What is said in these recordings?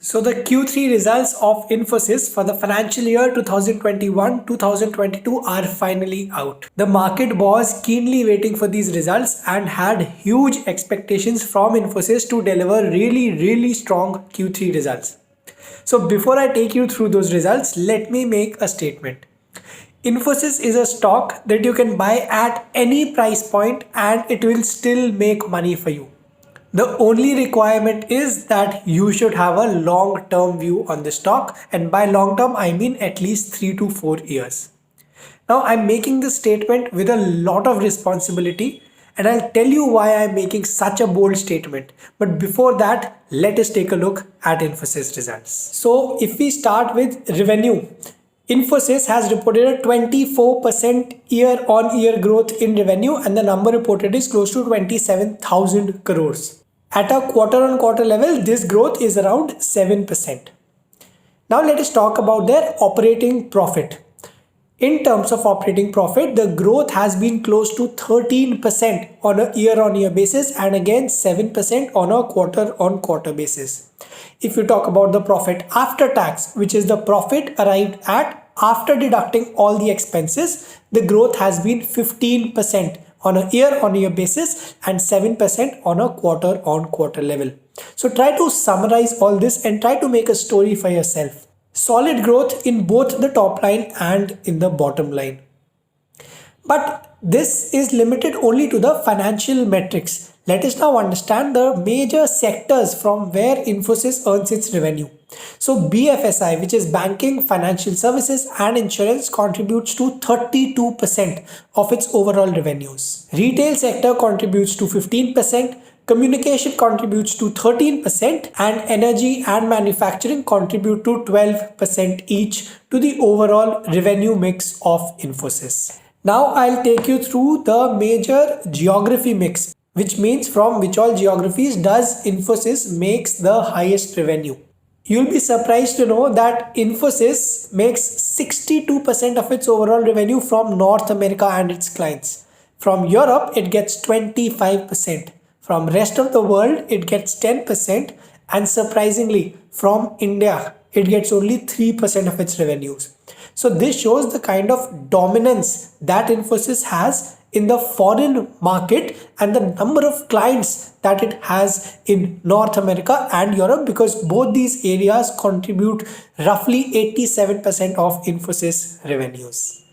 So the Q3 results of Infosys for the financial year 2021-2022 are finally out. The market was keenly waiting for these results and had huge expectations from Infosys to deliver really strong Q3 results. So before I take you through those results, let me make a statement. Infosys is a stock that you can buy at any price point and it will still make money for you. The only requirement is that you should have a long-term view on the stock, and by long-term I mean at least 3 to 4 years. Now I'm making this statement with a lot of responsibility and I'll tell you why I'm making such a bold statement. But before that, let us take a look at Infosys results. So if we start with revenue, Infosys has reported a 24% year-on-year growth in revenue and the number reported is close to 27,000 crores. At a quarter-on-quarter level, this growth is around 7%. Now let us talk about their operating profit. In terms of operating profit, the growth has been close to 13% on a year-on-year basis and again 7% on a quarter-on-quarter basis. If you talk about the profit after tax, which is the profit arrived at after deducting all the expenses, the growth has been 15% on a year-on-year basis and 7% on a quarter-on-quarter level. So try to summarize all this and try to make a story for yourself. Solid growth in both the top line and in the bottom line. But this is limited only to the financial metrics. Let us now understand the major sectors from where Infosys earns its revenue. So BFSI, which is banking, financial services and insurance, contributes to 32% of its overall revenues. Retail sector contributes to 15%. Communication contributes to 13% and energy and manufacturing contribute to 12% each to the overall revenue mix of Infosys. Now I'll take you through the major geography mix, which means from which all geographies does Infosys makes the highest revenue. You'll be surprised to know that Infosys makes 62% of its overall revenue from North America and its clients. From Europe, it gets 25%. From rest of the world, it gets 10%, and surprisingly, from India, it gets only 3% of its revenues. So this shows the kind of dominance that Infosys has in the foreign market and the number of clients that it has in North America and Europe, because both these areas contribute roughly 87% of Infosys revenues.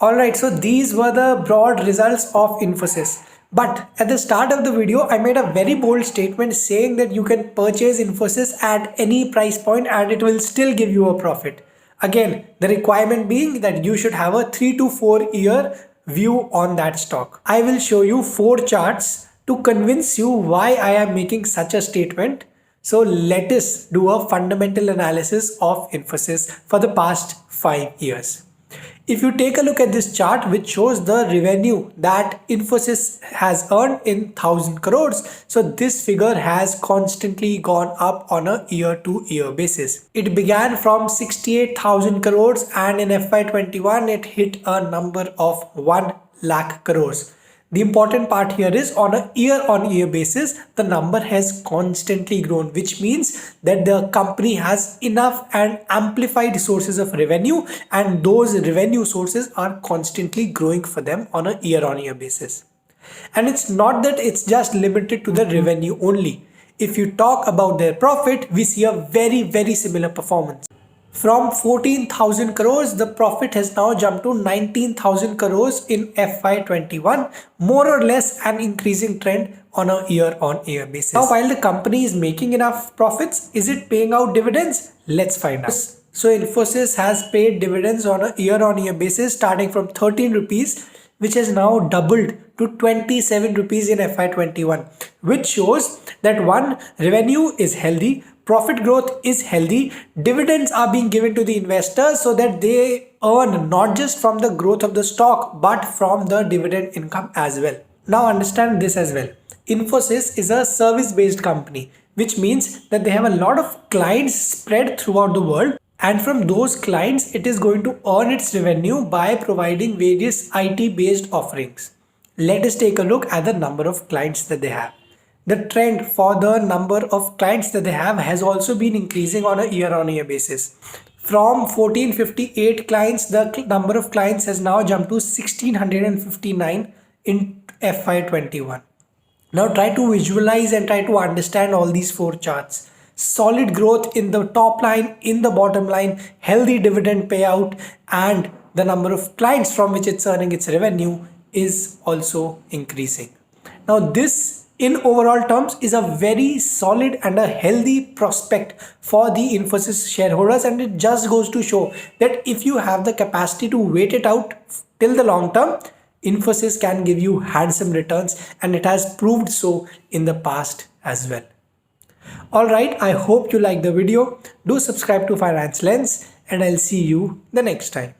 Alright, so these were the broad results of Infosys. But at the start of the video, I made a very bold statement saying that you can purchase Infosys at any price point and it will still give you a profit. Again, the requirement being that you should have a 3 to 4 year view on that stock. I will show you 4 charts to convince you why I am making such a statement. So let us do a fundamental analysis of Infosys for the past 5 years. If you take a look at this chart, which shows the revenue that Infosys has earned in 1000 crores, so this figure has constantly gone up on a year-to-year basis. It began from 68,000 crores and in FY21 it hit a number of 1 lakh crores. The important part here is on a year-on-year basis, the number has constantly grown, which means that the company has enough and amplified sources of revenue and those revenue sources are constantly growing for them on a year-on-year basis. And it's not that it's just limited to the revenue only. If you talk about their profit, we see a very similar performance. From 14,000 crores, the profit has now jumped to 19,000 crores in FY21, more or less an increasing trend on a year-on-year basis. Now, while the company is making enough profits, is it paying out dividends? Let's find out. So, Infosys has paid dividends on a year-on-year basis starting from 13 rupees, which has now doubled to 27 rupees in FY21, which shows that one, revenue is healthy, profit growth is healthy, dividends are being given to the investors so that they earn not just from the growth of the stock but from the dividend income as well. Now understand this as well. Infosys is a service-based company, which means that they have a lot of clients spread throughout the world, and from those clients it is going to earn its revenue by providing various IT-based offerings. Let us take a look at the number of clients that they have. the trend for the number of clients that they have has also been increasing on a year-on-year basis. From 1458 clients, the number of clients has now jumped to 1659 in FY21. Now try to visualize and try to understand all these four charts. Solid growth in the top line, in the bottom line, healthy dividend payout, and the number of clients from which it's earning its revenue is also increasing. Now this in overall terms is a very solid and a healthy prospect for the Infosys shareholders, and it just goes to show that if you have the capacity to wait it out till the long term, Infosys can give you handsome returns, and it has proved so in the past as well. Alright, I hope you liked the video. Do subscribe to Finance Lens, and I'll see you the next time.